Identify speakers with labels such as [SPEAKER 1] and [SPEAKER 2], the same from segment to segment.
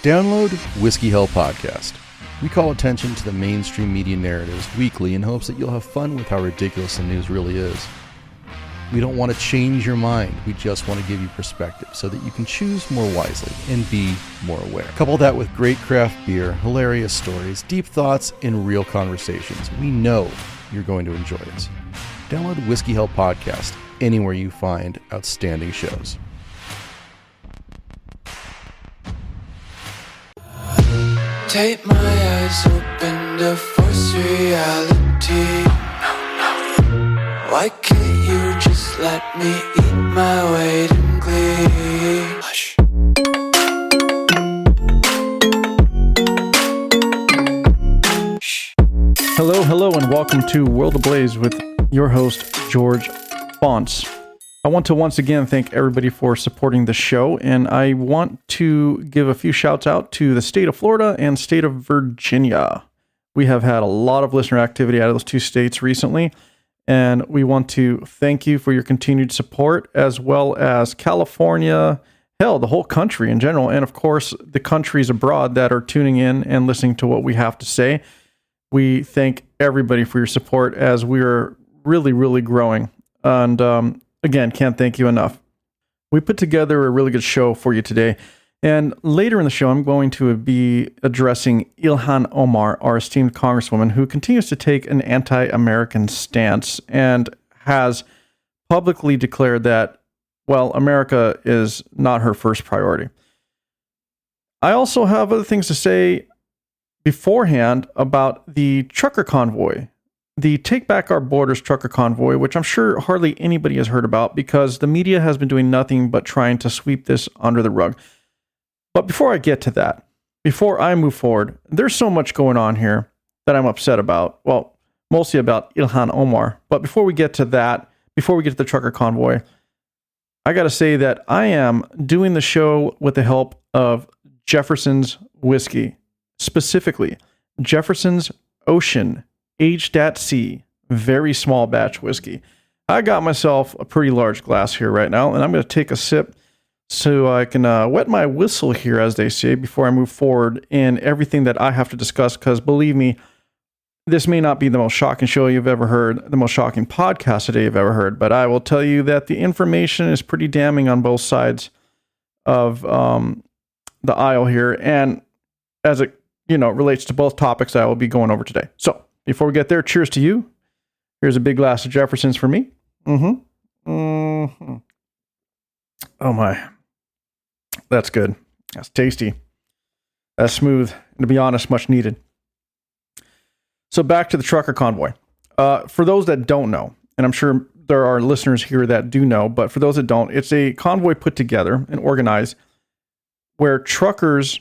[SPEAKER 1] Download Whiskey Hell Podcast. We call attention to the mainstream media narratives weekly in hopes that you'll have fun with how ridiculous the news really is. We don't want to change your mind. We just want to give you perspective so that you can choose more wisely and be more aware. Couple that with great craft beer, hilarious stories, deep thoughts, and real conversations. We know you're going to enjoy it. Download Whiskey Hell Podcast anywhere you find outstanding shows.
[SPEAKER 2] Take my eyes open to force reality. Why can't you just let me eat my weight in glee? Hush.
[SPEAKER 3] Hello, and welcome to World Ablaze with your host, George Fonts. I want to once again thank everybody for supporting the show, and I want to give a few shouts out to the state of Florida and state of Virginia. We have had a lot of listener activity out of those two states recently, and we want to thank you for your continued support, as well as California, hell, the whole country in general, and of course, the countries abroad that are tuning in and listening to what we have to say. We thank everybody for your support as we are really growing, and again, can't thank you enough. We put together a really good show for you today. And later in the show, I'm going to be addressing Ilhan Omar, our esteemed congresswoman, who continues to take an anti-American stance and has publicly declared that, well, America is not her first priority. I also have other things to say beforehand about the Trucker Convoy. The Take Back Our Borders Trucker Convoy, which I'm sure hardly anybody has heard about because the media has been doing nothing but trying to sweep this under the rug. But before I get to that, before I move forward, there's so much going on here that I'm upset about. Well, mostly about Ilhan Omar. But before we get to that, before we get to the Trucker Convoy, I got to say that I am doing the show with the help of Jefferson's Whiskey. Specifically, Jefferson's Ocean Aged at Sea, very small batch whiskey. I got myself a pretty large glass here right now, and I'm going to take a sip so I can wet my whistle here, as they say, before I move forward in everything that I have to discuss, because believe me, this may not be the most shocking show you've ever heard, the most shocking podcast today you've ever heard, but I will tell you that the information is pretty damning on both sides of the aisle here, and as it relates to both topics I will be going over today. So, before we get there, cheers to you. Here's a big glass of Jefferson's for me. Oh my. That's good. That's tasty. That's smooth. And to be honest, much needed. So back to the Trucker Convoy. For those that don't know, and I'm sure there are listeners here that do know, but for those that don't, it's a convoy put together and organized where truckers,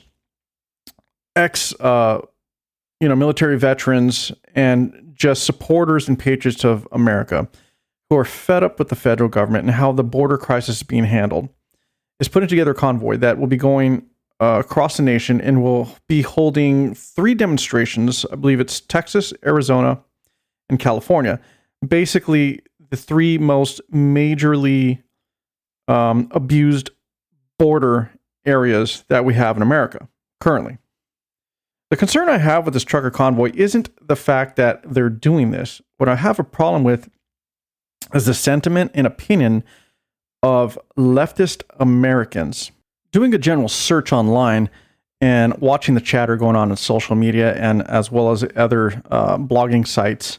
[SPEAKER 3] military veterans and just supporters and patriots of America who are fed up with the federal government and how the border crisis is being handled is putting together a convoy that will be going across the nation and will be holding 3 demonstrations. I believe it's Texas, Arizona, and California. Basically, the 3 most majorly abused border areas that we have in America currently. The concern I have with this trucker convoy isn't the fact that they're doing this. What I have a problem with is the sentiment and opinion of leftist Americans. Doing a general search online and watching the chatter going on in social media and as well as other blogging sites,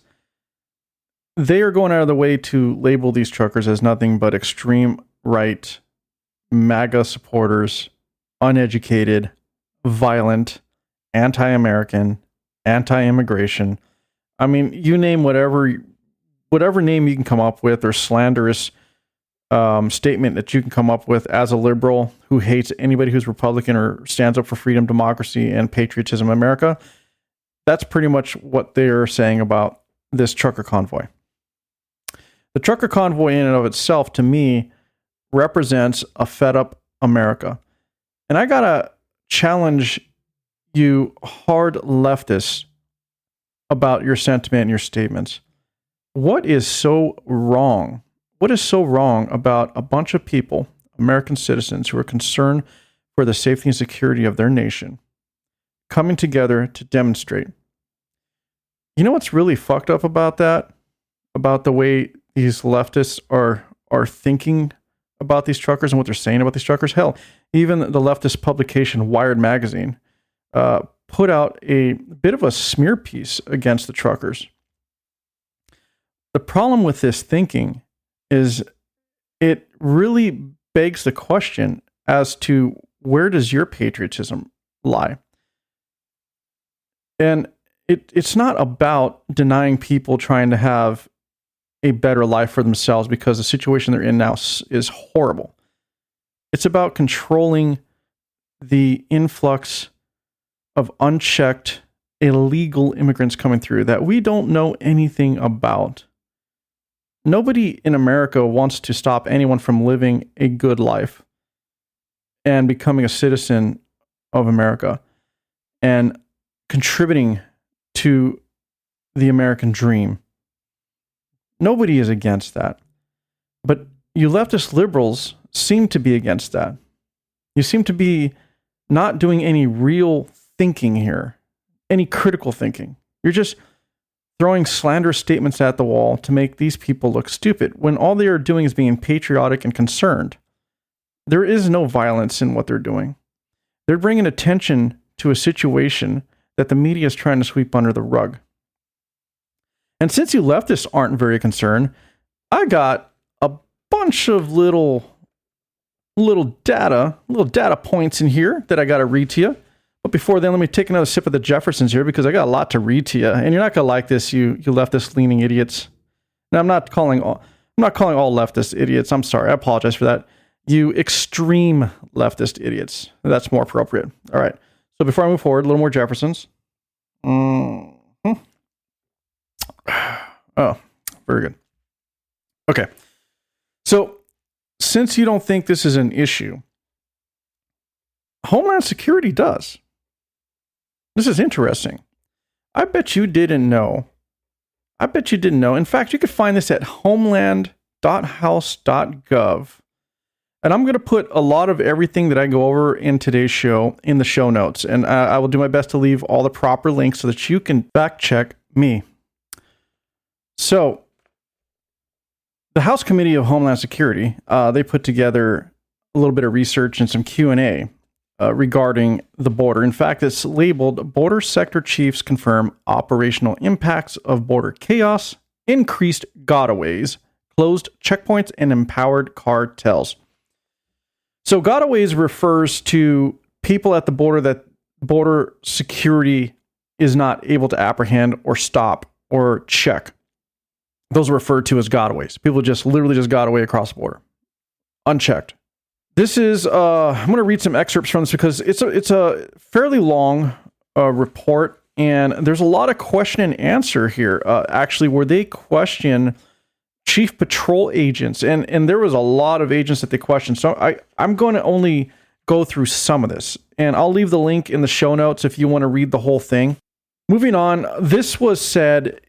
[SPEAKER 3] they are going out of the way to label these truckers as nothing but extreme right, MAGA supporters, uneducated, violent, anti-American, anti-immigration. I mean, you name whatever name you can come up with or slanderous statement that you can come up with as a liberal who hates anybody who's Republican or stands up for freedom, democracy, and patriotism in America. That's pretty much what they're saying about this trucker convoy. The trucker convoy in and of itself, to me, represents a fed up America. And I gotta challenge you hard leftists about your sentiment and your statements. What is so wrong? What is so wrong about a bunch of people, American citizens, who are concerned for the safety and security of their nation, coming together to demonstrate. You know what's really fucked up about that? About the way these leftists are thinking about these truckers and what they're saying about these truckers? Hell, even the leftist publication Wired Magazine put out a bit of a smear piece against the truckers. The problem with this thinking is it really begs the question as to where does your patriotism lie? And it's not about denying people trying to have a better life for themselves because the situation they're in now is horrible. It's about controlling the influx of unchecked, illegal immigrants coming through that we don't know anything about. Nobody in America wants to stop anyone from living a good life and becoming a citizen of America and contributing to the American dream. Nobody is against that. But you leftist liberals seem to be against that. You seem to be not doing any real thinking here, any critical thinking. You're just throwing slanderous statements at the wall to make these people look stupid when all they are doing is being patriotic and concerned. There is no violence in what they're doing. They're bringing attention to a situation that the media is trying to sweep under the rug. And since you leftists aren't very concerned, I got a bunch of little data points in here that I got to read to you. But before then, let me take another sip of the Jeffersons here because I got a lot to read to you, and you're not gonna like this, you leftist leaning idiots. Now, I'm not calling all leftists idiots. I'm sorry, I apologize for that. You extreme leftist idiots. That's more appropriate. All right. So before I move forward, a little more Jeffersons. Oh, very good. Okay. So, since you don't think this is an issue, Homeland Security does. This is interesting. I bet you didn't know. In fact, you could find this at homeland.house.gov. And I'm going to put a lot of everything that I go over in today's show in the show notes. And I will do my best to leave all the proper links so that you can fact check me. So, the House Committee of Homeland Security, they put together a little bit of research and some Q&A regarding the border. In fact, it's labeled Border Sector Chiefs Confirm Operational Impacts of Border Chaos, Increased Gotaways, Closed Checkpoints, and Empowered Cartels. So gotaways refers to people at the border that border security is not able to apprehend or stop or check. Those are referred to as gotaways. People just literally just got away across the border, unchecked. This is, I'm going to read some excerpts from this because it's a fairly long report, and there's a lot of question and answer here, actually, where they question chief patrol agents, and there was a lot of agents that they questioned. So I'm going to only go through some of this, and I'll leave the link in the show notes if you want to read the whole thing. Moving on, this was said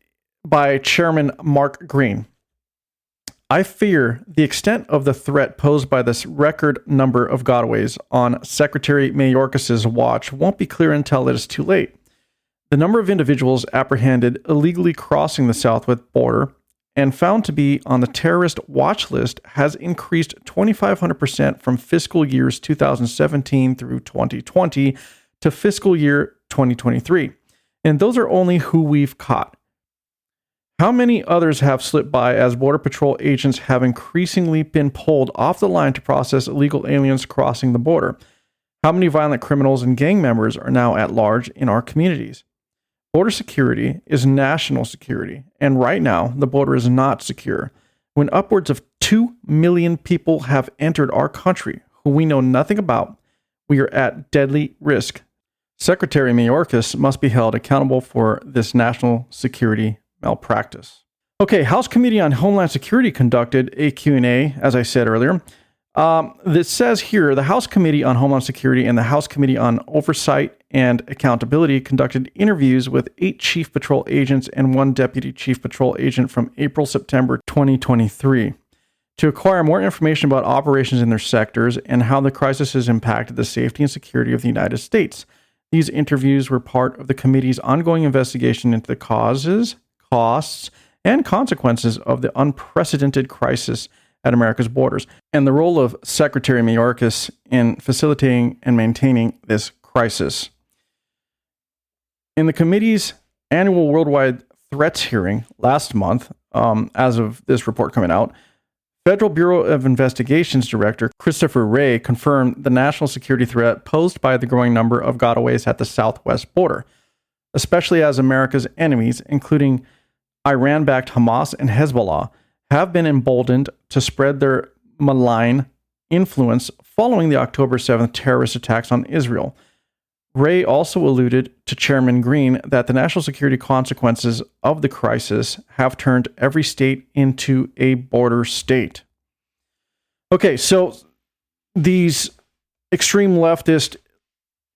[SPEAKER 3] by Chairman Mark Green. I fear the extent of the threat posed by this record number of gotaways on Secretary Mayorkas's watch won't be clear until it is too late. The number of individuals apprehended illegally crossing the southwest border and found to be on the terrorist watch list has increased 2,500% from fiscal years 2017 through 2020 to fiscal year 2023. And those are only who we've caught. How many others have slipped by as Border Patrol agents have increasingly been pulled off the line to process illegal aliens crossing the border? How many violent criminals and gang members are now at large in our communities? Border security is national security, and right now, the border is not secure. When upwards of 2 million people have entered our country who we know nothing about, we are at deadly risk. Secretary Mayorkas must be held accountable for this national security malpractice. Okay, House Committee on Homeland Security conducted a Q&A, as I said earlier. This says here, the House Committee on Homeland Security and the House Committee on Oversight and Accountability conducted interviews with 8 Chief Patrol agents and 1 Deputy Chief Patrol agent from April-September 2023. to acquire more information about operations in their sectors and how the crisis has impacted the safety and security of the United States. These interviews were part of the committee's ongoing investigation into the causes, costs, and consequences of the unprecedented crisis at America's borders, and the role of Secretary Mayorkas in facilitating and maintaining this crisis. In the committee's annual worldwide threats hearing last month, as of this report coming out, Federal Bureau of Investigations Director Christopher Wray confirmed the national security threat posed by the growing number of gotaways at the southwest border, especially as America's enemies, including Iran-backed Hamas and Hezbollah, have been emboldened to spread their malign influence following the October 7th terrorist attacks on Israel. Wray also alluded to Chairman Green that the national security consequences of the crisis have turned every state into a border state. Okay, so these extreme leftist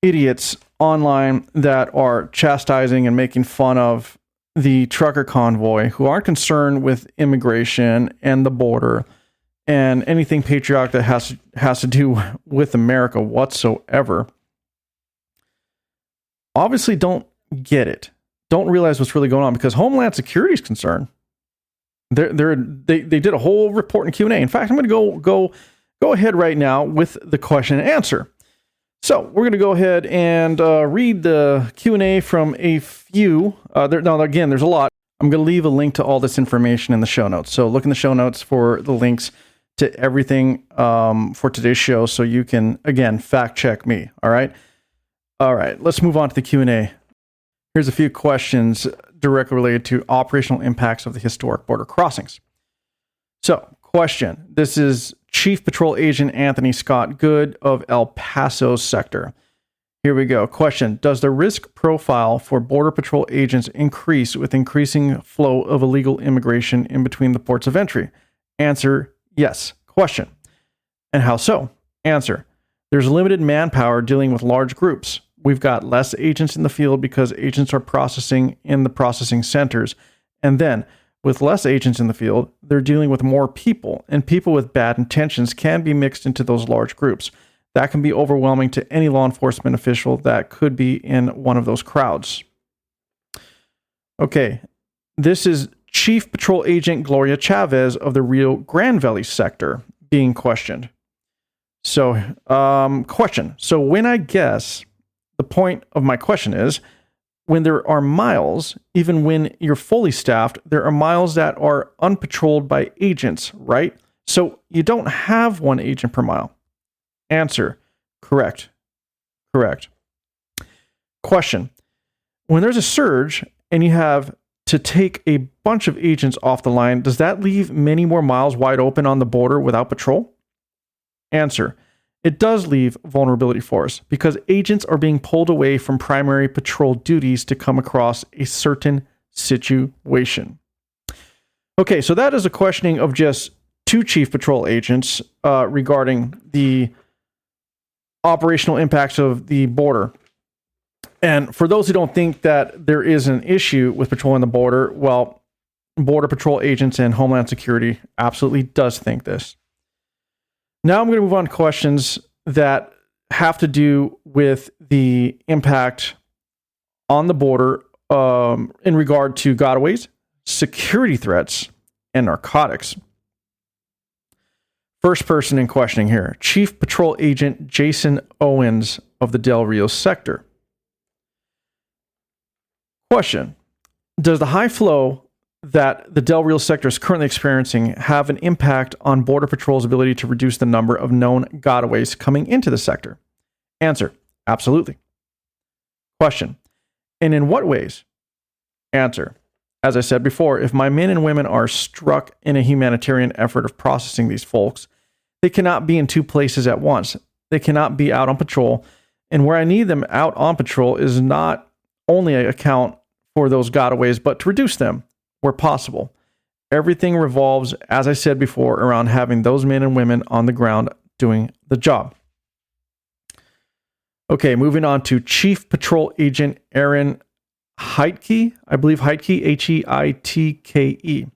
[SPEAKER 3] idiots online that are chastising and making fun of the Trucker Convoy, who aren't concerned with immigration and the border and anything patriotic that has to do with America whatsoever, obviously don't get it. Don't realize what's really going on, because Homeland Security is concerned. They did a whole report in Q&A. In fact, I'm going to go ahead right now with the question and answer. So we're going to go ahead and read the Q&A from a few. There's a lot. I'm going to leave a link to all this information in the show notes. So look in the show notes for the links to everything for today's show, so you can, again, fact check me. All right. Let's move on to the Q&A. Here's a few questions directly related to operational impacts of the historic border crossings. So, question. This is Chief Patrol Agent Anthony Scott Good of El Paso sector. Here we go. Question. Does the risk profile for Border Patrol agents increase with increasing flow of illegal immigration in between the ports of entry? Answer, yes. Question. And how so? Answer. There's limited manpower dealing with large groups. We've got less agents in the field because agents are processing in the processing centers. And then, with less agents in the field, they're dealing with more people, and people with bad intentions can be mixed into those large groups. That can be overwhelming to any law enforcement official that could be in one of those crowds. Okay, this is Chief Patrol Agent Gloria Chavez of the Rio Grande Valley sector being questioned. So, question. So when I guess, the point of my question is, when there are miles, even when you're fully staffed, there are miles that are unpatrolled by agents, right? So you don't have one agent per mile. Answer, correct. Question, when there's a surge and you have to take a bunch of agents off the line, does that leave many more miles wide open on the border without patrol? Answer, it does leave vulnerability for us because agents are being pulled away from primary patrol duties to come across a certain situation. Okay, so that is a questioning of just two chief patrol agents regarding the operational impacts of the border. And for those who don't think that there is an issue with patrolling the border, well, Border Patrol agents and Homeland Security absolutely does think this. Now I'm going to move on to questions that have to do with the impact on the border in regard to gotaways, security threats, and narcotics. First person in questioning here, Chief Patrol Agent Jason Owens of the Del Rio sector. Question, does the high flow that the Del Rio sector is currently experiencing have an impact on Border Patrol's ability to reduce the number of known gotaways coming into the sector? Answer, absolutely. Question, and in what ways? Answer, as I said before, if my men and women are struck in a humanitarian effort of processing these folks, they cannot be in two places at once. They cannot be out on patrol, and where I need them out on patrol is not only an account for those gotaways, but to reduce them where possible. Everything revolves, as I said before, around having those men and women on the ground doing the job. Okay, moving on to Chief Patrol Agent Aaron Heitke. I believe Heitke, Heitke.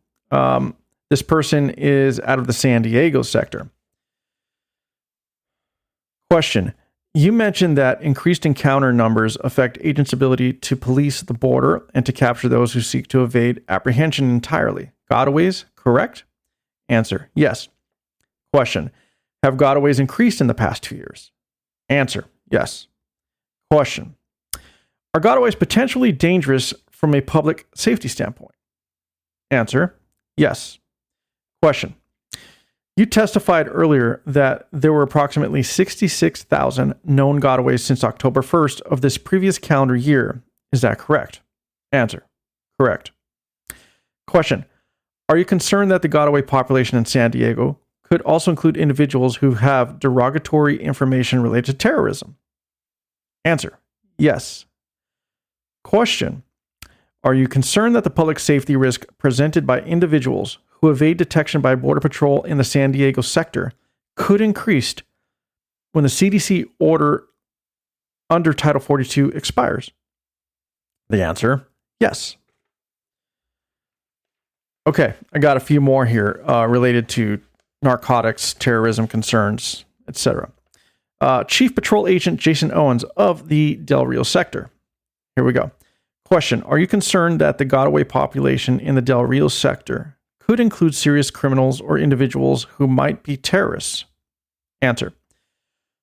[SPEAKER 3] This person is out of the San Diego sector. Question. You mentioned that increased encounter numbers affect agents' ability to police the border and to capture those who seek to evade apprehension entirely. Gotaways, correct? Answer. Yes. Question. Have gotaways increased in the past 2 years? Answer. Yes. Question. Are gotaways potentially dangerous from a public safety standpoint? Answer. Yes. Question. You testified earlier that there were approximately 66,000 known gotaways since October 1st of this previous calendar year. Is that correct? Answer. Correct. Question. Are you concerned that the gotaway population in San Diego could also include individuals who have derogatory information related to terrorism? Answer. Yes. Question. Are you concerned that the public safety risk presented by individuals who evade detection by Border Patrol in the San Diego sector could increase when the CDC order under Title 42 expires? The answer, yes. Okay, I got a few more here related to narcotics, terrorism concerns, etc. Chief Patrol Agent Jason Owens of the Del Rio sector. Here we go. Question. Are you concerned that the gotaway population in the Del Rio sector could include serious criminals or individuals who might be terrorists? Answer.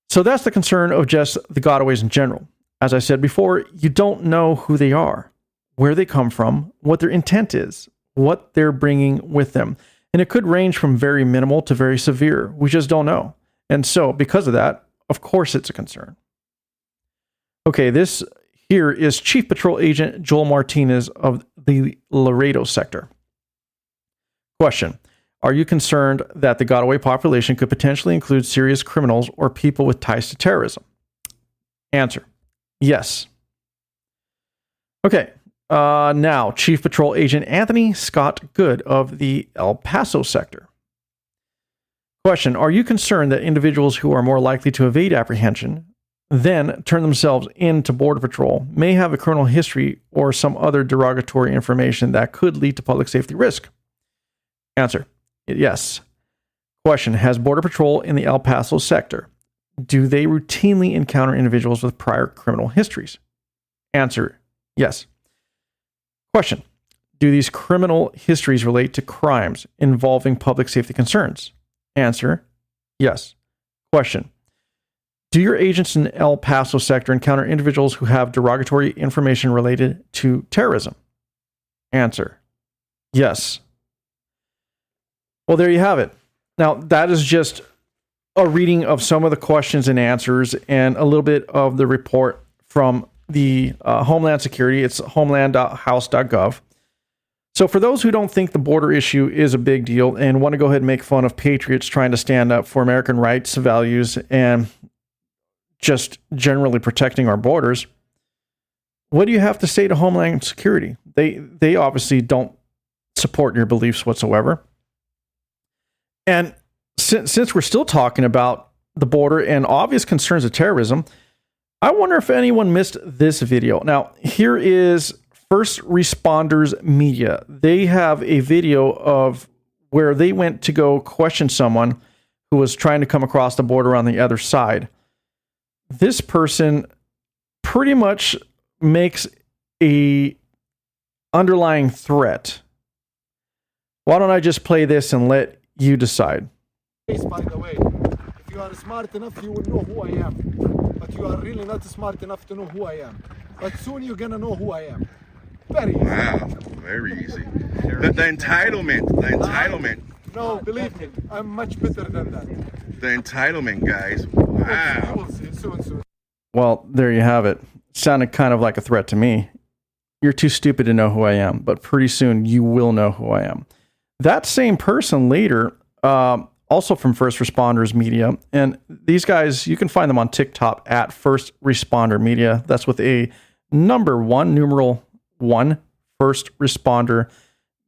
[SPEAKER 3] So that's the concern of just the gotaways in general. As I said before, you don't know who they are, where they come from, what their intent is, what they're bringing with them. And it could range from very minimal to very severe. We just don't know. And so because of that, of course it's a concern. Okay, this here is Chief Patrol Agent Joel Martinez of the Laredo sector. Question. Are you concerned that the gotaway population could potentially include serious criminals or people with ties to terrorism? Answer. Yes. Okay. Now, Chief Patrol Agent Anthony Scott Good of the El Paso sector. Question. Are you concerned that individuals who are more likely to evade apprehension, then turn themselves in to Border Patrol, may have a criminal history or some other derogatory information that could lead to public safety risk? Answer. Yes. Question. Has Border Patrol in the El Paso sector, do they routinely encounter individuals with prior criminal histories? Answer. Yes. Question. Do these criminal histories relate to crimes involving public safety concerns? Answer. Yes. Question. Do your agents in El Paso sector encounter individuals who have derogatory information related to terrorism? Answer. Yes. Well, there you have it. Now, that is just a reading of some of the questions and answers and a little bit of the report from the Homeland Security. It's homeland.house.gov. So for those who don't think the border issue is a big deal and want to go ahead and make fun of patriots trying to stand up for American rights, values, and just generally protecting our borders, what do you have to say to Homeland Security? They obviously don't support your beliefs whatsoever. And since we're still talking about the border and obvious concerns of terrorism, I wonder if anyone missed this video. Now, here is First Responders Media. They have a video of where they went to go question someone who was trying to come across the border on the other side. This person pretty much makes a underlying threat. Why don't I just play this and let you decide?
[SPEAKER 4] By the way, if you are smart enough, you will know who I am. But you are really not smart enough to know who I am. But soon you're gonna know who I am. Very easy.
[SPEAKER 5] Wow, very easy. The entitlement.
[SPEAKER 4] No, believe me, I'm much better than that.
[SPEAKER 5] The entitlement, guys. Wow.
[SPEAKER 4] You will see soon.
[SPEAKER 3] Well, there you have it. Sounded kind of like a threat to me. You're too stupid to know who I am, but pretty soon you will know who I am. That same person later, also from First Responders Media, and these guys, you can find them on TikTok at First Responder Media. That's with a numeral 1, First Responder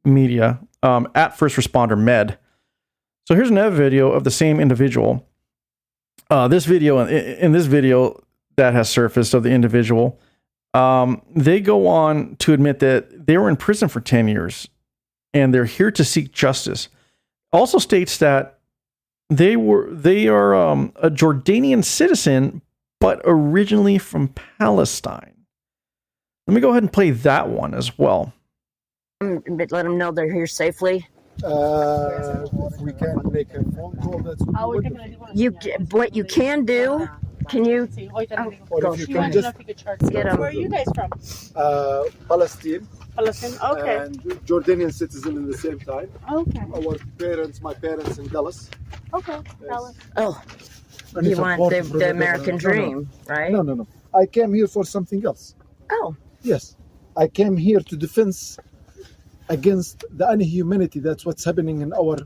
[SPEAKER 3] Media, at First Responder Med. So here's another video of the same individual. In this video that has surfaced of the individual, they go on to admit that they were in prison for 10 years and they're here to seek justice. also states that they are a Jordanian citizen, but originally from Palestine. Let me go ahead and play that one as well.
[SPEAKER 6] Let them know they're here safely.
[SPEAKER 4] If we can make a phone call, that's
[SPEAKER 6] What you can do? Can you?
[SPEAKER 4] Or if you can just
[SPEAKER 6] Get 'em.
[SPEAKER 7] Where are you guys from?
[SPEAKER 4] Palestine
[SPEAKER 7] Palestine. Okay.
[SPEAKER 4] and Jordanian citizen in the same time.
[SPEAKER 7] Okay.
[SPEAKER 4] My parents in Dallas.
[SPEAKER 7] Okay.
[SPEAKER 4] Yes.
[SPEAKER 6] Oh,
[SPEAKER 4] And
[SPEAKER 6] you
[SPEAKER 4] it's a
[SPEAKER 6] want
[SPEAKER 4] port
[SPEAKER 6] the
[SPEAKER 4] from
[SPEAKER 6] American dream, right?
[SPEAKER 4] No. I came here for something else.
[SPEAKER 6] Oh,
[SPEAKER 4] Yes, I came here to defense against the inhumanity that's what's happening in our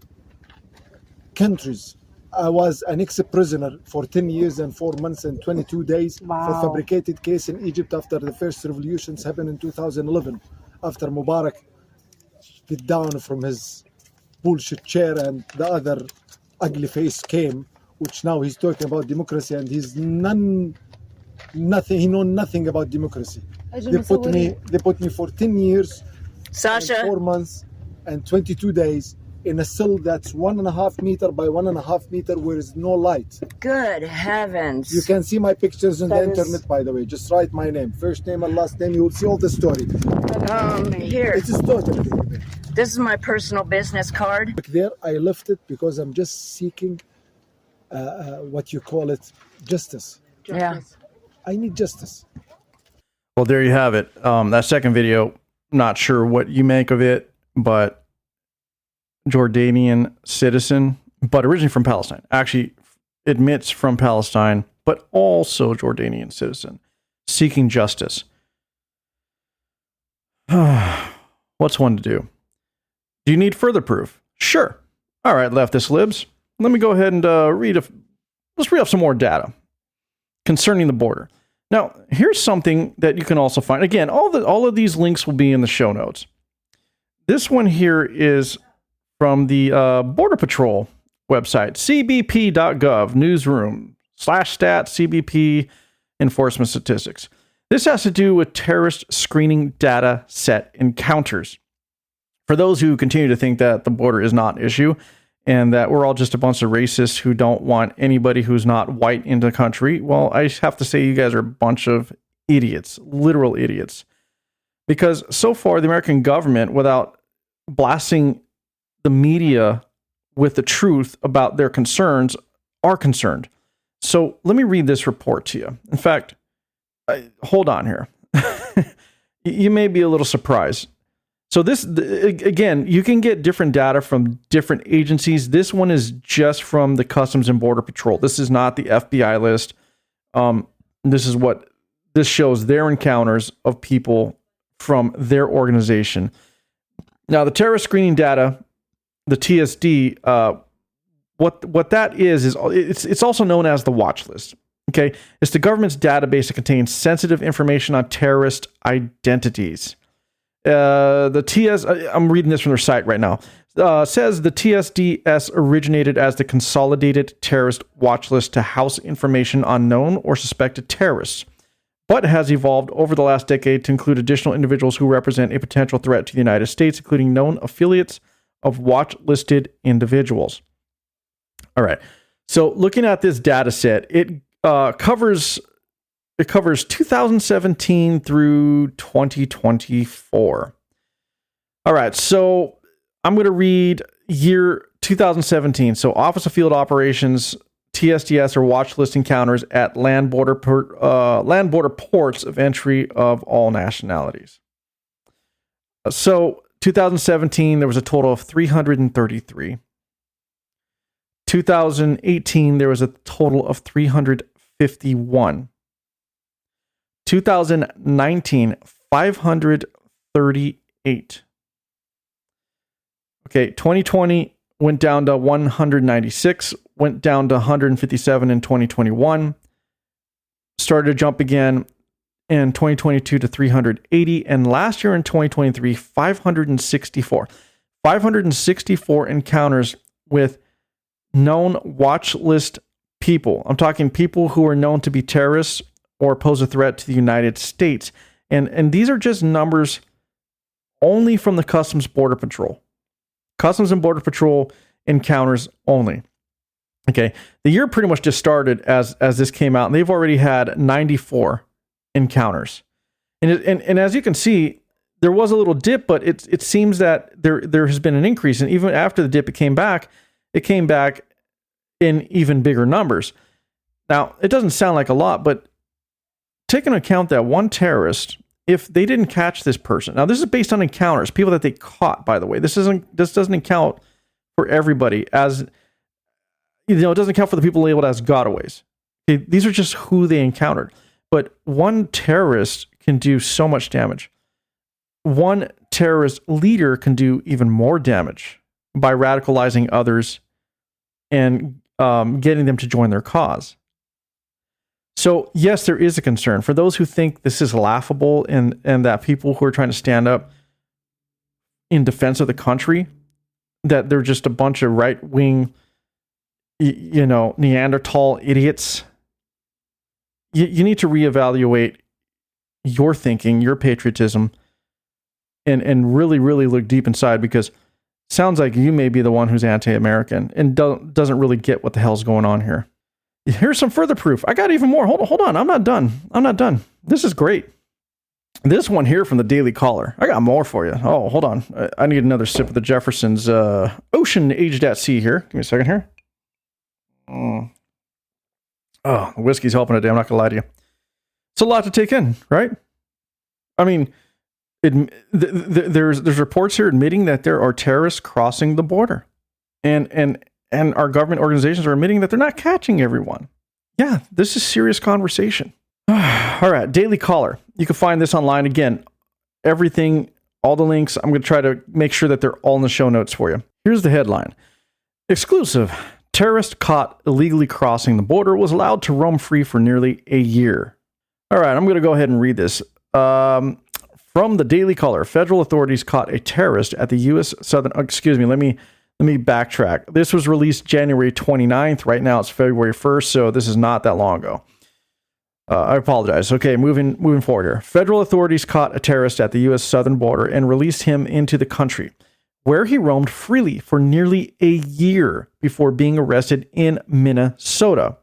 [SPEAKER 4] countries. I was an ex-prisoner for 10 years and 4 months and 22 days for fabricated case in Egypt after the first revolutions happened in 2011, after Mubarak get down from his bullshit chair and the other ugly face came, which now he's talking about democracy and he's nothing. He knows nothing about democracy. They put me for 10 years,
[SPEAKER 6] Sasha.
[SPEAKER 4] and 4 months and 22 days in a cell that's 1.5 meter by 1.5 meter where is no light.
[SPEAKER 6] Good heavens!
[SPEAKER 4] You can see my pictures on the
[SPEAKER 6] That is-
[SPEAKER 4] internet, by the way. Just write my name, first name and last name. You will see all the story.
[SPEAKER 6] Here,
[SPEAKER 4] It is totally
[SPEAKER 6] this is my personal business card.
[SPEAKER 4] back there. I left it because I'm just seeking what you call it, justice.
[SPEAKER 6] Yeah.
[SPEAKER 4] I need justice.
[SPEAKER 3] Well, there you have it. That second video, not sure what you make of it, but Jordanian citizen, but originally from Palestine. Actually admits from Palestine, but also Jordanian citizen, seeking justice. What's one to do? Do you need further proof? Sure. All right, leftist libs. Let me go ahead and let's read off some more data concerning the border. Now, here's something that you can also find. Again, all of these links will be in the show notes. This one here is from the Border Patrol website, cbp.gov, newsroom, /stat, CBP enforcement statistics. This has to do with terrorist screening data set encounters. For those who continue to think that the border is not an issue and that we're all just a bunch of racists who don't want anybody who's not white into the country, well, I have to say you guys are a bunch of idiots, literal idiots. Because so far, the American government, without blasting the media with the truth about their concerns, are concerned. So let me read this report to you. In fact, hold on here. You may be a little surprised. So this, again, you can get different data from different agencies. This one is just from the Customs and Border Patrol. This is not the FBI list. This shows their encounters of people from their organization. Now, the terrorist screening data, the TSD, what that is it's also known as the watch list. Okay, it's the government's database that contains sensitive information on terrorist identities. The TS, I'm reading this from their site right now, says the TSDS originated as the Consolidated Terrorist Watch List to house information on known or suspected terrorists, but has evolved over the last decade to include additional individuals who represent a potential threat to the United States, including known affiliates of watch-listed individuals. All right. So looking at this data set, it covers 2017 through 2024. All right. So I'm going to read year 2017. So Office of Field Operations, TSDS, or watch list encounters at land border ports of entry of all nationalities. So 2017, there was a total of 333. 2018, there was a total of 351. 2019, 538. Okay, 2020 went down to 196, went down to 157 in 2021, started to jump again in 2022 to 380, and last year in 2023, 564. 564 encounters with known watch list people. I'm talking people who are known to be terrorists or pose a threat to the United States. And these are just numbers only from the Customs Border Patrol. Customs and Border Patrol encounters only. Okay, the year pretty much just started as this came out, and they've already had 94 encounters. And as you can see, there was a little dip, but it seems that there has been an increase, and even after the dip, it came back in even bigger numbers. Now, it doesn't sound like a lot, but take into account that one terrorist, if they didn't catch this person, now this is based on encounters, people that they caught, by the way. This doesn't account for everybody, as it doesn't count for the people labeled as gotaways. Okay, these are just who they encountered. But one terrorist can do so much damage. One terrorist leader can do even more damage by radicalizing others and getting them to join their cause. So yes, there is a concern for those who think this is laughable and that people who are trying to stand up in defense of the country, that they're just a bunch of right-wing, Neanderthal idiots. You need to reevaluate your thinking, your patriotism, and really, really look deep inside, because it sounds like you may be the one who's anti-American and doesn't really get what the hell's going on here. Here's some further proof. I got even more. Hold on. I'm not done. This is great. This one here from the Daily Caller. I got more for you. Oh, hold on. I need another sip of the Jefferson's Ocean Aged at Sea here. Give me a second here. Oh, the whiskey's helping today. I'm not going to lie to you. It's a lot to take in, right? I mean, there's reports here admitting that there are terrorists crossing the border. And our government organizations are admitting that they're not catching everyone. Yeah, this is serious conversation. All right, Daily Caller. You can find this online. Again, everything, all the links. I'm going to try to make sure that they're all in the show notes for you. Here's the headline. Exclusive. Terrorist caught illegally crossing the border was allowed to roam free for nearly a year. All right, I'm going to go ahead and read this. From the Daily Caller, federal authorities caught a terrorist at the U.S. southern... Excuse me, let me backtrack. This was released January 29th. Right now it's February 1st, so this is not that long ago. I apologize. Okay, moving forward here. Federal authorities caught a terrorist at the U.S. southern border and released him into the country, where he roamed freely for nearly a year before being arrested in Minnesota.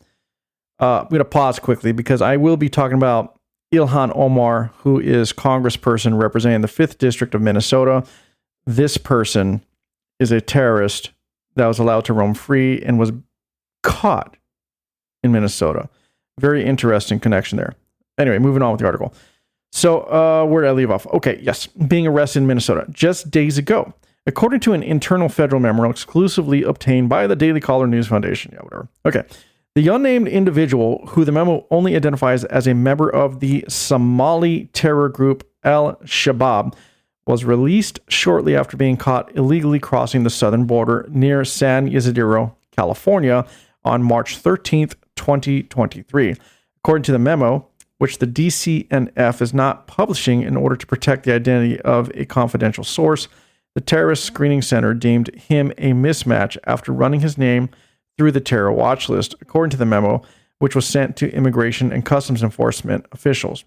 [SPEAKER 3] I'm going to pause quickly because I will be talking about Ilhan Omar, who is congressperson representing the 5th District of Minnesota. This person is a terrorist that was allowed to roam free and was caught in Minnesota. Very interesting connection there. Anyway, moving on with the article. So where did I leave off? Okay, yes, being arrested in Minnesota just days ago. According to an internal federal memo exclusively obtained by the Daily Caller News Foundation. Yeah, whatever. Okay. The unnamed individual, who the memo only identifies as a member of the Somali terror group Al-Shabaab, was released shortly after being caught illegally crossing the southern border near San Isidro, California, on March 13th, 2023. According to the memo, which the DCNF is not publishing in order to protect the identity of a confidential source, the terrorist screening center deemed him a mismatch after running his name through the terror watch list, according to the memo, which was sent to Immigration and Customs Enforcement officials.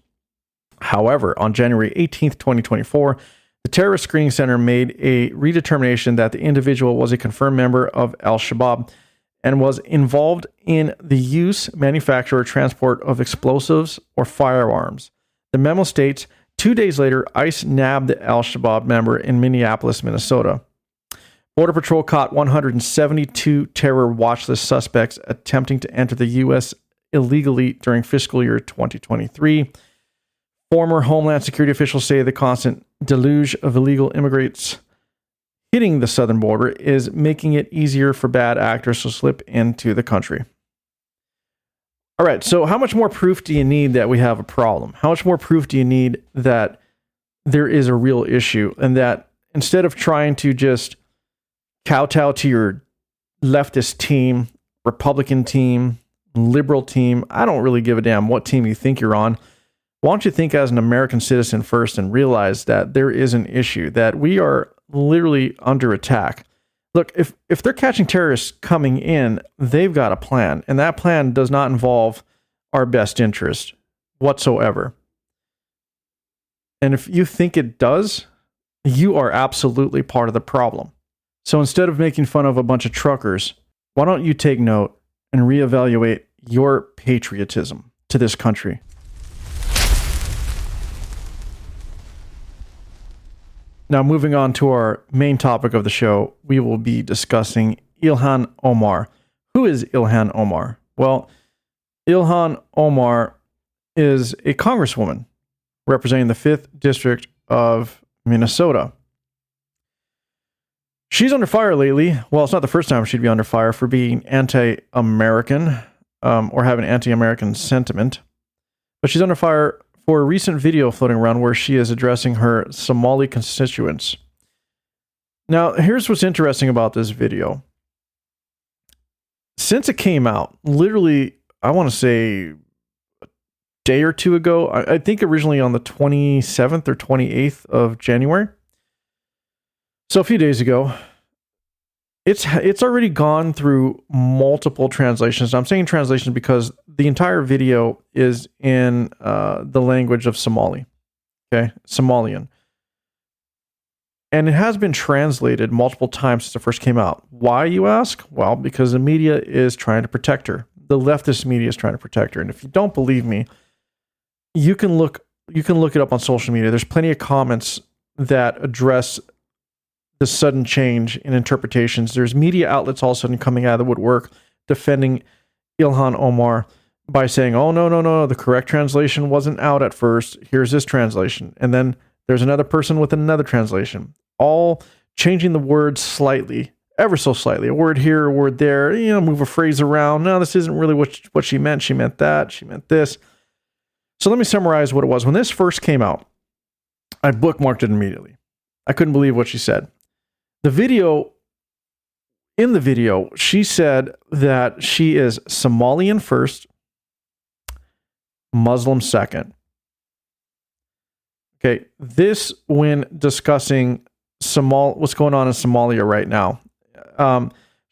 [SPEAKER 3] However, on January 18th, 2024, the terrorist screening center made a redetermination that the individual was a confirmed member of Al-Shabaab and was involved in the use, manufacture, or transport of explosives or firearms. The memo states, 2 days later, ICE nabbed the Al-Shabaab member in Minneapolis, Minnesota. Border Patrol caught 172 terror watch list suspects attempting to enter the U.S. illegally during fiscal year 2023. Former Homeland Security officials say the constant deluge of illegal immigrants hitting the southern border is making it easier for bad actors to slip into the country. All right, so how much more proof do you need that we have a problem? How much more proof do you need that there is a real issue, and that instead of trying to just kowtow to your leftist team, Republican team, liberal team, I don't really give a damn what team you think you're on. Why don't you think as an American citizen first and realize that there is an issue, that we are literally under attack. Look, if they're catching terrorists coming in, they've got a plan, and that plan does not involve our best interest whatsoever. And if you think it does, you are absolutely part of the problem. So instead of making fun of a bunch of truckers, why don't you take note and reevaluate your patriotism to this country? Now, moving on to our main topic of the show, we will be discussing Ilhan Omar. Who is Ilhan Omar? Well, Ilhan Omar is a congresswoman representing the 5th District of Minnesota. She's under fire lately. Well, it's not the first time she'd be under fire for being anti-American or having anti-American sentiment. But she's under fire for a recent video floating around where she is addressing her Somali constituents. Now, here's what's interesting about this video. Since it came out, literally, I want to say a day or two ago, I think originally on the 27th or 28th of January. So a few days ago, it's already gone through multiple translations. I'm saying translations because the entire video is in the language of Somali, okay, Somalian. And it has been translated multiple times since it first came out. Why, you ask? Well, because the media is trying to protect her. The leftist media is trying to protect her. And if you don't believe me, you can look it up on social media. There's plenty of comments that address the sudden change in interpretations. There's media outlets all of a sudden coming out of the woodwork defending Ilhan Omar by saying, oh, no, the correct translation wasn't out at first. Here's this translation. And then there's another person with another translation, all changing the words slightly, ever so slightly. A word here, a word there, move a phrase around. No, this isn't really what she meant. She meant that. She meant this. So let me summarize what it was. When this first came out, I bookmarked it immediately. I couldn't believe what she said. In the video, she said that she is Somalian first, Muslim second. Okay, this when discussing what's going on in Somalia right now.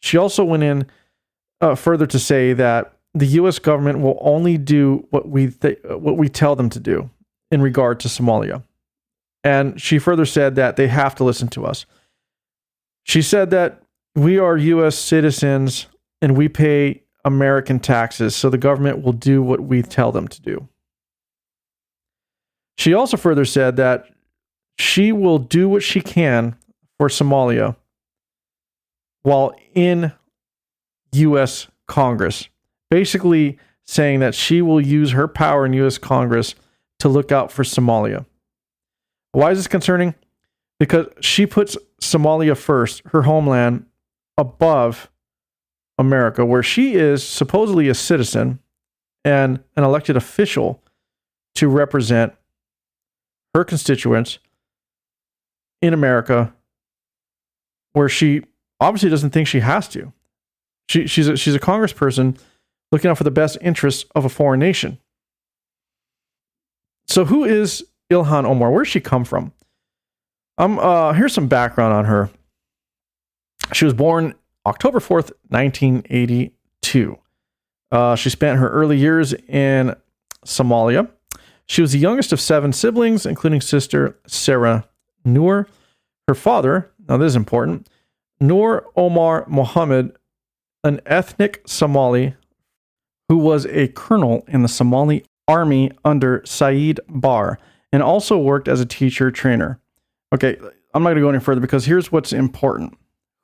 [SPEAKER 3] She also went in further to say that the U.S. government will only do what we tell them to do in regard to Somalia. And she further said that they have to listen to us. She said that we are U.S. citizens and we pay American taxes, so the government will do what we tell them to do. She also further said that she will do what she can for Somalia while in U.S. Congress, basically saying that she will use her power in U.S. Congress to look out for Somalia. Why is this concerning? Because she puts Somalia first, her homeland, above America, where she is supposedly a citizen and an elected official to represent her constituents in America, where she obviously doesn't think she has to. She's a congressperson looking out for the best interests of a foreign nation. So who is Ilhan Omar? Where does she come from? Here's some background on her. She was born October 4th, 1982. She spent her early years in Somalia. She was the youngest of 7 siblings, including sister Sarah Noor. Her father, now this is important, Noor Omar Mohammed, an ethnic Somali who was a colonel in the Somali army under Saeed Barre and also worked as a teacher trainer. Okay, I'm not going to go any further because here's what's important.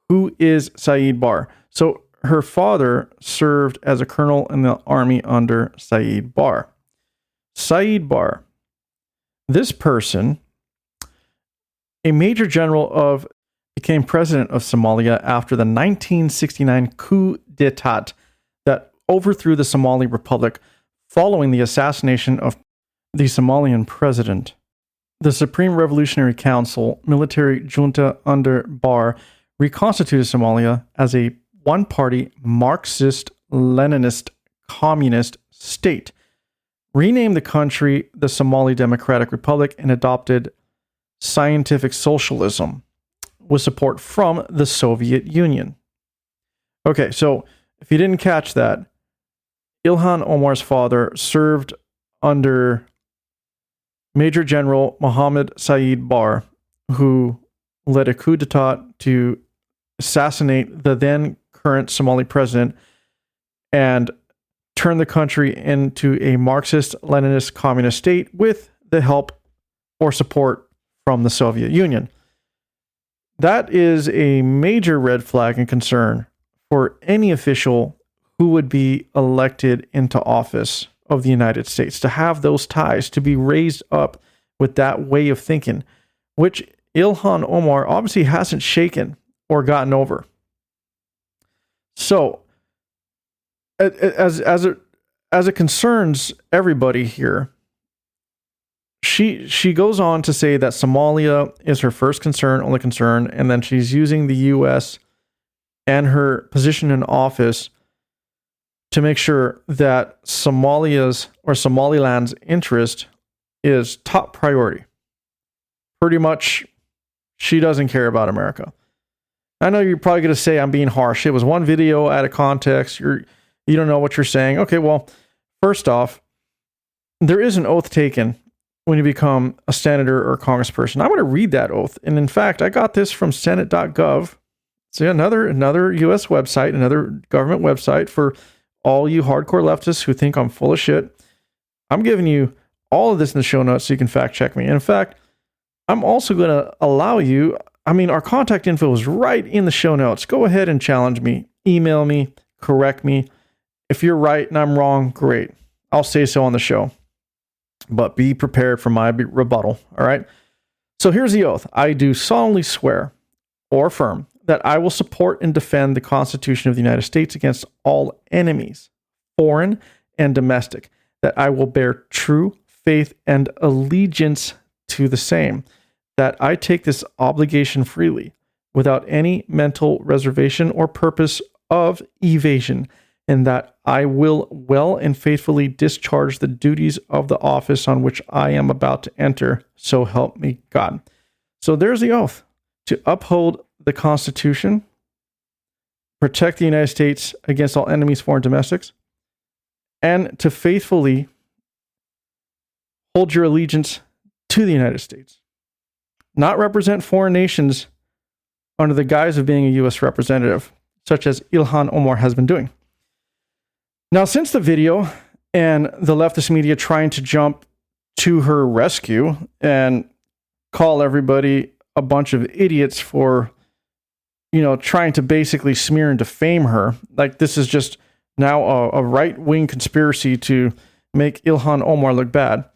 [SPEAKER 3] Who is Saeed Barre? So her father served as a colonel in the army under Saeed Barre. Saeed Barre, this person, a major general became president of Somalia after the 1969 coup d'etat that overthrew the Somali Republic following the assassination of the Somalian president. The Supreme Revolutionary Council military junta under Barre reconstituted Somalia as a one-party Marxist-Leninist communist state, renamed the country the Somali Democratic Republic, and adopted scientific socialism with support from the Soviet Union. Okay, so if you didn't catch that, Ilhan Omar's father served under Major General Mohammed Saeed Barre, who led a coup d'etat to assassinate the then current Somali president and turn the country into a Marxist, Leninist, communist state with the help or support from the Soviet Union. That is a major red flag and concern for any official who would be elected into office of the United States, to have those ties, to be raised up with that way of thinking, which Ilhan Omar obviously hasn't shaken or gotten over. So, as it concerns everybody here, she goes on to say that Somalia is her first concern, only concern, and then she's using the U.S. and her position in office to make sure that Somalia's or Somaliland's interest is top priority. Pretty much, she doesn't care about America. I know you're probably going to say I'm being harsh. It was one video out of context. You don't know what you're saying. Okay, well, first off, there is an oath taken when you become a senator or a congressperson. I'm going to read that oath. And in fact, I got this from senate.gov. So another U.S. website, another government website for all you hardcore leftists who think I'm full of shit. I'm giving you all of this in the show notes so you can fact check me. And in fact, I'm also going to allow you, our contact info is right in the show notes. Go ahead and challenge me, email me, correct me. If you're right and I'm wrong, great. I'll say so on the show. But be prepared for my rebuttal, all right? So here's the oath. I do solemnly swear or affirm that I will support and defend the Constitution of the United States against all enemies, foreign and domestic, that I will bear true faith and allegiance to the same, that I take this obligation freely, without any mental reservation or purpose of evasion, and that I will well and faithfully discharge the duties of the office on which I am about to enter, so help me God. So there's the oath: to uphold the Constitution, protect the United States against all enemies, foreign domestics, and to faithfully hold your allegiance to the United States. Not represent foreign nations under the guise of being a U.S. representative, such as Ilhan Omar has been doing. Now, since the video and the leftist media trying to jump to her rescue and call everybody a bunch of idiots for, trying to basically smear and defame her, like this is just now a right-wing conspiracy to make Ilhan Omar look bad.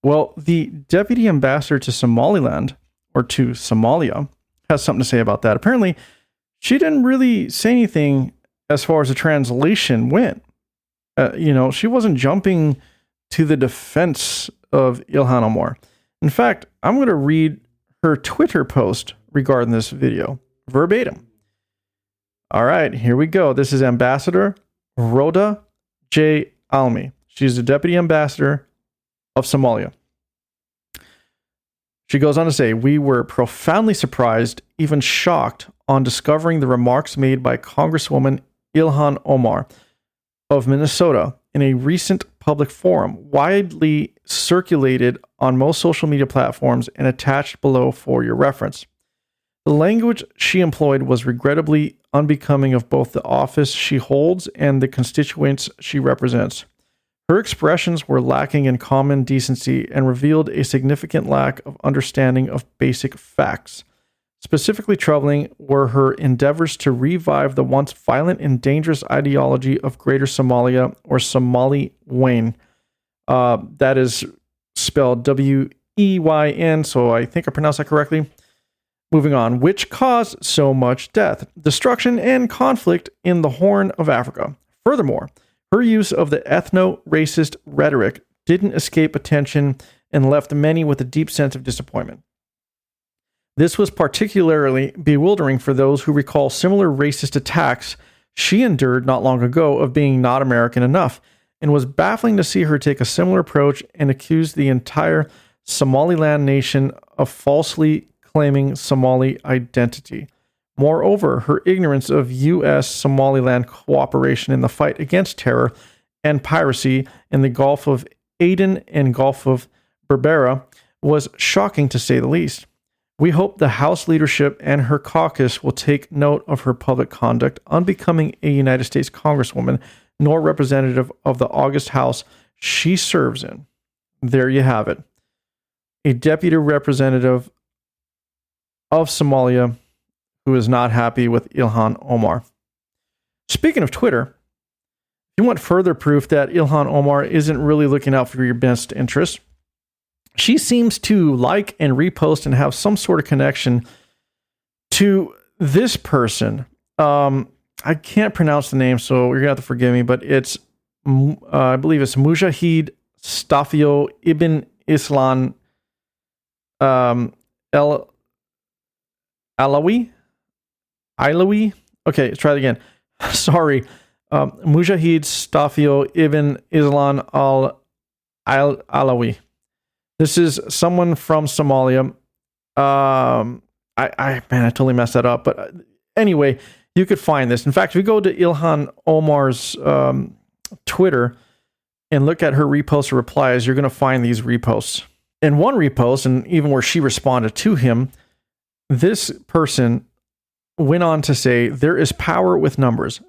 [SPEAKER 3] Well, the deputy ambassador to Somaliland, or to Somalia, has something to say about that. Apparently, she didn't really say anything as far as the translation went. She wasn't jumping to the defense of Ilhan Omar. In fact, I'm going to read her Twitter post regarding this video, verbatim. All right, here we go. This is Ambassador Rhoda J. Almi. She's the deputy ambassador of Somalia. She goes on to say, "We were profoundly surprised, even shocked, on discovering the remarks made by Congresswoman Ilhan Omar of Minnesota in a recent public forum, widely circulated on most social media platforms and attached below for your reference. The language she employed was regrettably unbecoming of both the office she holds and the constituents she represents. Her expressions were lacking in common decency and revealed a significant lack of understanding of basic facts. Specifically troubling were her endeavors to revive the once violent and dangerous ideology of Greater Somalia, or Somali Wayne. That is spelled W-E-Y-N, so I think I pronounced that correctly. Moving on, which caused so much death, destruction, and conflict in the Horn of Africa. Furthermore, her use of the ethno-racist rhetoric didn't escape attention and left many with a deep sense of disappointment. This was particularly bewildering for those who recall similar racist attacks she endured not long ago of being not American enough, and was baffling to see her take a similar approach and accuse the entire Somaliland nation of falsely claiming Somali identity. Moreover, her ignorance of U.S. Somaliland cooperation in the fight against terror and piracy in the Gulf of Aden and Gulf of Berbera was shocking to say the least. We hope the House leadership and her caucus will take note of her public conduct, unbecoming a United States Congresswoman nor representative of the august House she serves in. There you have it. A deputy representative of Somalia who is not happy with Ilhan Omar. Speaking of Twitter, if you want further proof that Ilhan Omar isn't really looking out for your best interest, she seems to like and repost and have some sort of connection to this person. I can't pronounce the name, so you're going to have to forgive me, but it's, I believe it's Mujahid Stafio Ibn Islam Alawi? Okay, let's try it again. Sorry. Mujahid Stafio Ibn Islam Alawi. This is someone from Somalia. I totally messed that up. But anyway, you could find this. In fact, if you go to Ilhan Omar's Twitter and look at her reposts or replies, you're going to find these reposts. In one repost, and even where she responded to him, this person went on to say, there is power with numbers.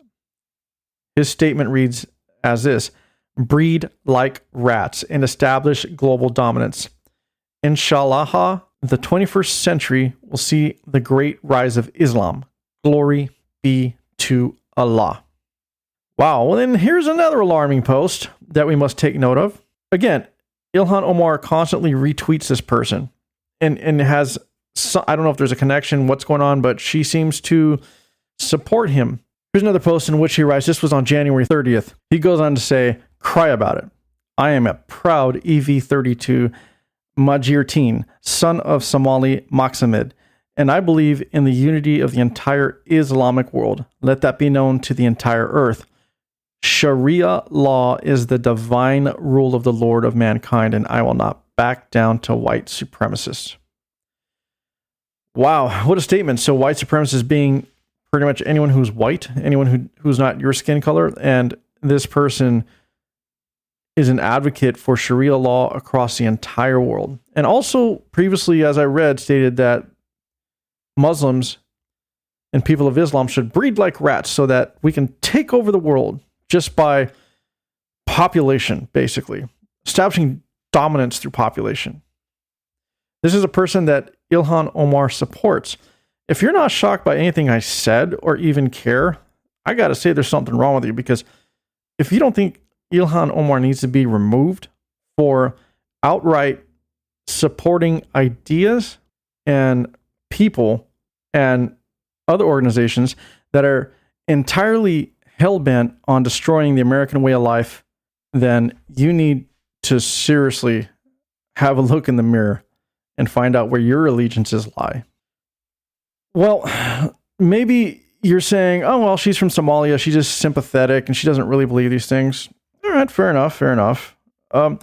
[SPEAKER 3] His statement reads as this: breed like rats and establish global dominance. Inshallah, the 21st century will see the great rise of Islam. Glory be to Allah. Wow, well then here's another alarming post that we must take note of. Again, Ilhan Omar constantly retweets this person and has, I don't know if there's a connection, what's going on, but she seems to support him. Here's another post in which he writes, this was on January 30th. He goes on to say, cry about it. I am a proud EV32 Majirteen, son of Somali Maxamid, and I believe in the unity of the entire Islamic world. Let that be known to the entire earth. Sharia law is the divine rule of the Lord of mankind, and I will not back down to white supremacists. Wow, what a statement. So white supremacists being pretty much anyone who's white, anyone who's not your skin color, and this person is an advocate for Sharia law across the entire world. And also previously, as I read, stated that Muslims and people of Islam should breed like rats so that we can take over the world just by population, basically. Establishing dominance through population. This is a person that Ilhan Omar supports. If you're not shocked by anything I said or even care, I got to say there's something wrong with you, because if you don't think Ilhan Omar needs to be removed for outright supporting ideas and people and other organizations that are entirely hell-bent on destroying the American way of life, then you need to seriously have a look in the mirror and find out where your allegiances lie. Well, maybe you're saying, oh, well, she's from Somalia. She's just sympathetic and she doesn't really believe these things. All right, fair enough. I'm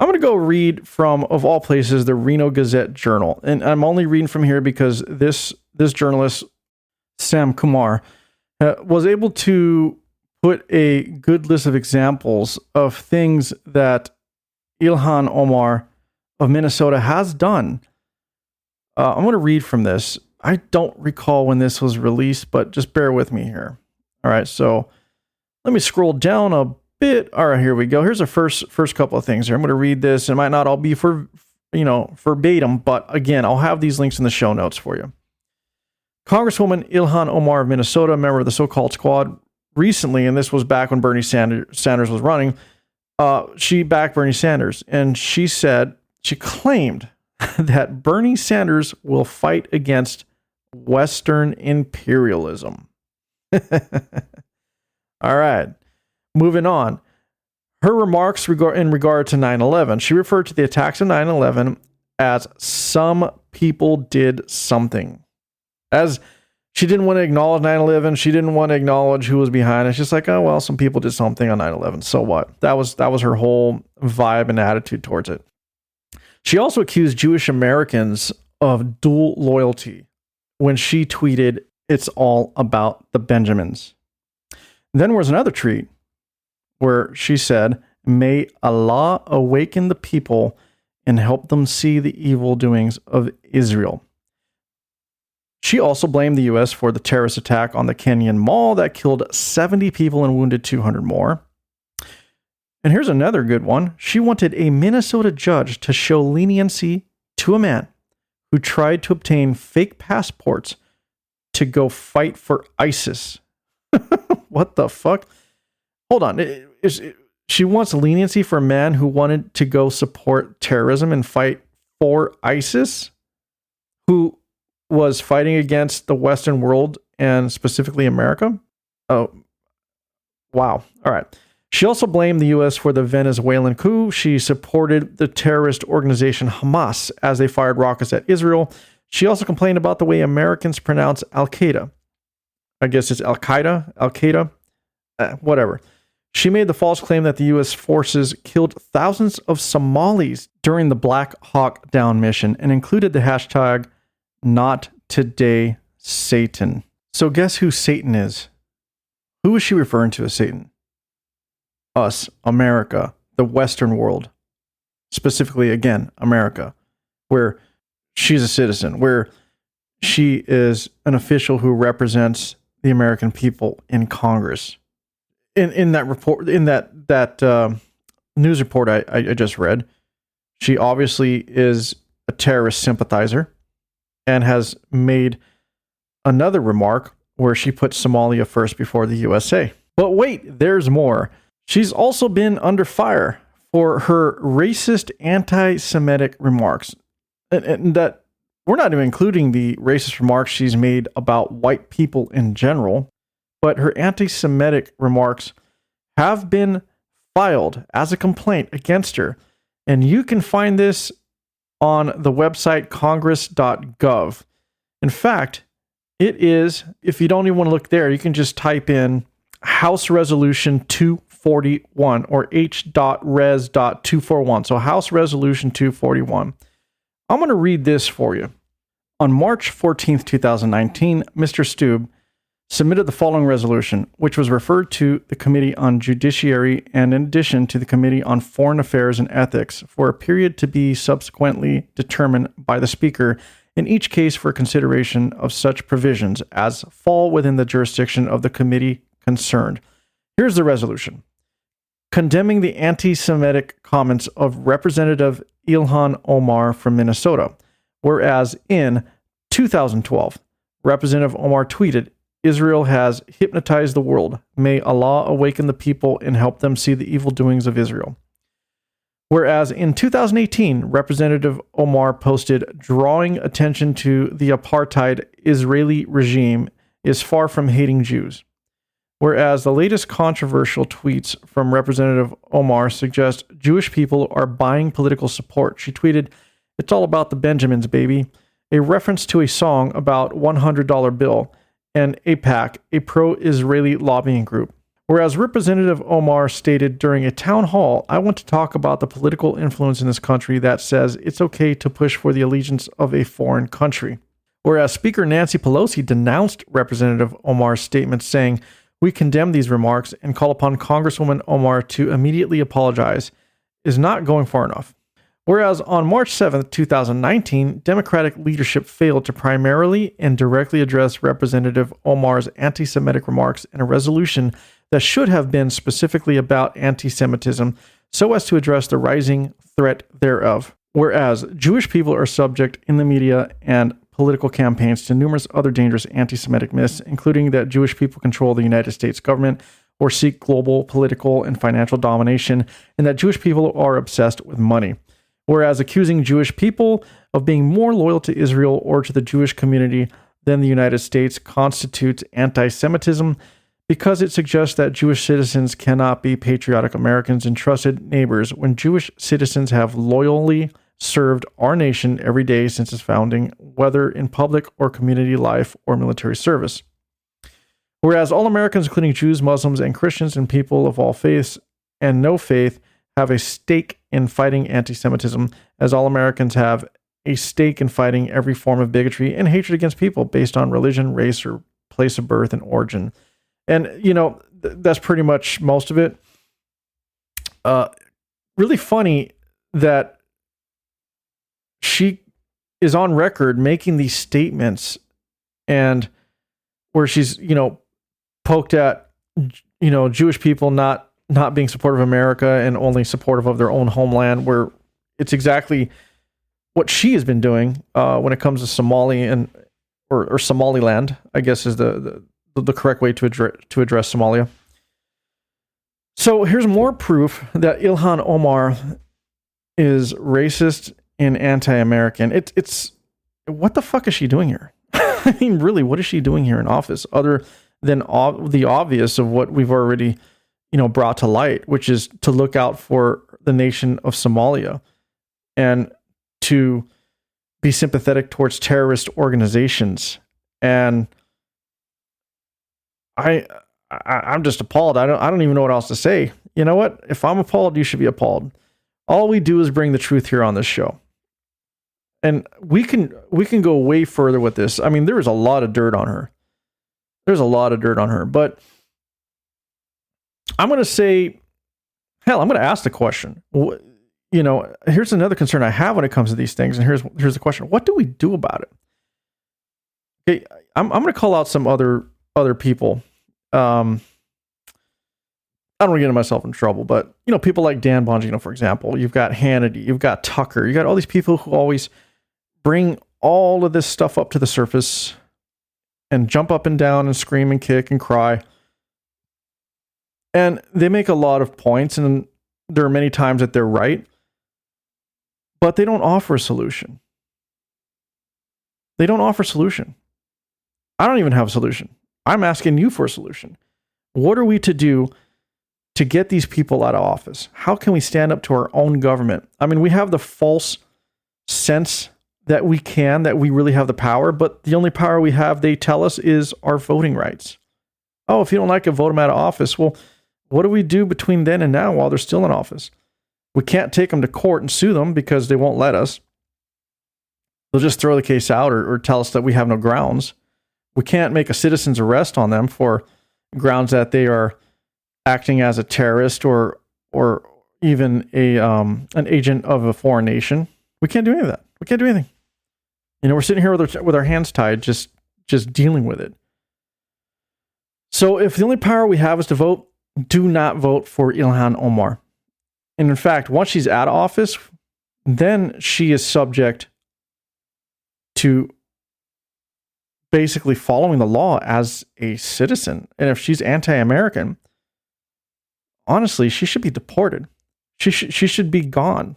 [SPEAKER 3] going to go read from, of all places, the Reno Gazette Journal. And I'm only reading from here because this journalist, Sam Kumar, was able to put a good list of examples of things that Ilhan Omar of Minnesota has done. I'm going to read from this. I don't recall when this was released, but just bear with me here. All right, so let me scroll down a bit. All right, here we go. Here's the first couple of things here. I'm going to read this. It might not all be verbatim, but again, I'll have these links in the show notes for you. Congresswoman Ilhan Omar of Minnesota, a member of the so-called squad, recently, and this was back when Bernie Sanders was running, she backed Bernie Sanders, and she claimed that Bernie Sanders will fight against Western imperialism. All right, moving on. Her remarks in regard to 9/11, she referred to the attacks of 9/11 as some people did something. As she didn't want to acknowledge 9/11, she didn't want to acknowledge who was behind it. It's just like, oh, well, some people did something on 9/11. So what? That was her whole vibe and attitude towards it. She also accused Jewish Americans of dual loyalty when she tweeted, "It's all about the Benjamins." Then there was another tweet where she said, "May Allah awaken the people and help them see the evil doings of Israel." She also blamed the U.S. for the terrorist attack on the Kenyan Mall that killed 70 people and wounded 200 more. And here's another good one. She wanted a Minnesota judge to show leniency to a man who tried to obtain fake passports to go fight for ISIS. What the fuck? Hold on. She wants leniency for a man who wanted to go support terrorism and fight for ISIS, who was fighting against the Western world and specifically America? Oh, wow. All right. She also blamed the U.S. for the Venezuelan coup. She supported the terrorist organization Hamas as they fired rockets at Israel. She also complained about the way Americans pronounce Al-Qaeda. I guess it's Al-Qaeda, whatever. She made the false claim that the U.S. forces killed thousands of Somalis during the Black Hawk Down mission and included the hashtag Not Today Satan. So guess who Satan is? Who is she referring to as Satan? Us, America, the Western world. Specifically, again, America, where she's a citizen, where she is an official who represents the American people in Congress. In that report, in that news report I just read, she obviously is a terrorist sympathizer and has made another remark where she put Somalia first before the USA. But wait, there's more. She's also been under fire for her racist, anti-Semitic remarks. And that we're not even including the racist remarks she's made about white people in general, but her anti-Semitic remarks have been filed as a complaint against her. And you can find this on the website congress.gov. In fact, it is, if you don't even want to look there, you can just type in House Resolution 241 or H.Res.241. So House Resolution 241. I'm going to read this for you. On March 14th, 2019, Mr. Stube submitted the following resolution, which was referred to the Committee on Judiciary and in addition to the Committee on Foreign Affairs and Ethics for a period to be subsequently determined by the Speaker, in each case for consideration of such provisions as fall within the jurisdiction of the committee concerned. Here's the resolution. Condemning the anti-Semitic comments of Representative Ilhan Omar from Minnesota, whereas in 2012, Representative Omar tweeted, Israel has hypnotized the world. May Allah awaken the people and help them see the evil doings of Israel. Whereas in 2018, Representative Omar posted, drawing attention to the apartheid Israeli regime is far from hating Jews. Whereas the latest controversial tweets from Representative Omar suggest Jewish people are buying political support. She tweeted, it's all about the Benjamins, baby. A reference to a song about $100 bill and AIPAC, a pro-Israeli lobbying group. Whereas Representative Omar stated during a town hall, I want to talk about the political influence in this country that says it's okay to push for the allegiance of a foreign country. Whereas Speaker Nancy Pelosi denounced Representative Omar's statement saying, we condemn these remarks and call upon Congresswoman Omar to immediately apologize, is not going far enough. Whereas on March 7th, 2019, Democratic leadership failed to primarily and directly address Representative Omar's anti-Semitic remarks in a resolution that should have been specifically about anti-Semitism so as to address the rising threat thereof. Whereas Jewish people are subject in the media and political campaigns to numerous other dangerous anti-Semitic myths, including that Jewish people control the United States government or seek global political and financial domination, and that Jewish people are obsessed with money. Whereas accusing Jewish people of being more loyal to Israel or to the Jewish community than the United States constitutes anti-Semitism because it suggests that Jewish citizens cannot be patriotic Americans and trusted neighbors when Jewish citizens have loyally served our nation every day since its founding, whether in public or community life or military service. Whereas all Americans, including Jews, Muslims, and Christians, and people of all faiths and no faith, have a stake in fighting anti-Semitism, as all Americans have a stake in fighting every form of bigotry and hatred against people based on religion, race, or place of birth and origin. And, that's pretty much most of it. Really funny that she is on record making these statements and where she's, poked at, Jewish people not being supportive of America and only supportive of their own homeland, where it's exactly what she has been doing when it comes to Somali or Somaliland, I guess is the correct way to address Somalia. So here's more proof that Ilhan Omar is racist and anti-American. It's what the fuck is she doing here? I mean, really, what is she doing here in office other than the obvious of what we've already, brought to light, which is to look out for the nation of Somalia and to be sympathetic towards terrorist organizations. And I'm just appalled. I don't even know what else to say. You know what? If I'm appalled, you should be appalled. All we do is bring the truth here on this show. And we can go way further with this. I mean, there is a lot of dirt on her. There's a lot of dirt on her. But I'm going to say, hell, I'm going to ask the question. Here's another concern I have when it comes to these things. And here's the question. What do we do about it? Okay, I'm going to call out some other people. I don't want to get myself in trouble, but people like Dan Bongino, for example. You've got Hannity, you've got Tucker, you got all these people who always bring all of this stuff up to the surface and jump up and down and scream and kick and cry. And they make a lot of points, and there are many times that they're right, but they don't offer a solution. They don't offer a solution. I don't even have a solution. I'm asking you for a solution. What are we to do to get these people out of office? How can we stand up to our own government? I mean, we have the false sense that we really have the power, but the only power we have, they tell us, is our voting rights. Oh, if you don't like it, vote them out of office. Well, what do we do between then and now while they're still in office? We can't take them to court and sue them because they won't let us. They'll just throw the case out or tell us that we have no grounds. We can't make a citizen's arrest on them for grounds that they are acting as a terrorist or even an agent of a foreign nation. We can't do any of that. We can't do anything. We're sitting here with our hands tied, just dealing with it. So if the only power we have is to vote, do not vote for Ilhan Omar. And in fact, once she's out of office, then she is subject to basically following the law as a citizen. And if she's anti-American, honestly, she should be deported. She should be gone.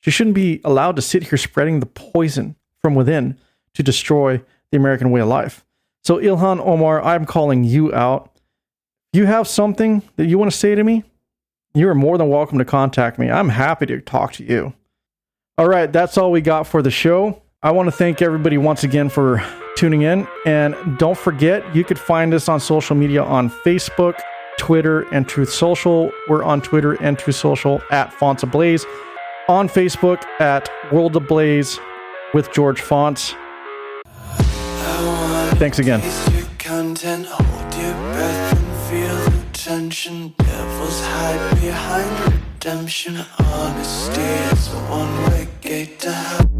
[SPEAKER 3] She shouldn't be allowed to sit here spreading the poison from within to destroy the American way of life. So Ilhan Omar, I'm calling you out. You have something that you want to say to me? You are more than welcome to contact me. I'm happy to talk to you. All right, that's all we got for the show. I want to thank everybody once again for tuning in. And don't forget, you could find us on social media on Facebook, Twitter, and Truth Social. We're on Twitter and Truth Social at Fonts Ablaze. On Facebook at World Ablaze with George Fonts. Thanks again.
[SPEAKER 2] Content, hold your breath and feel the tension. Devils hide behind redemption. Honesty is a one-way gate to hell.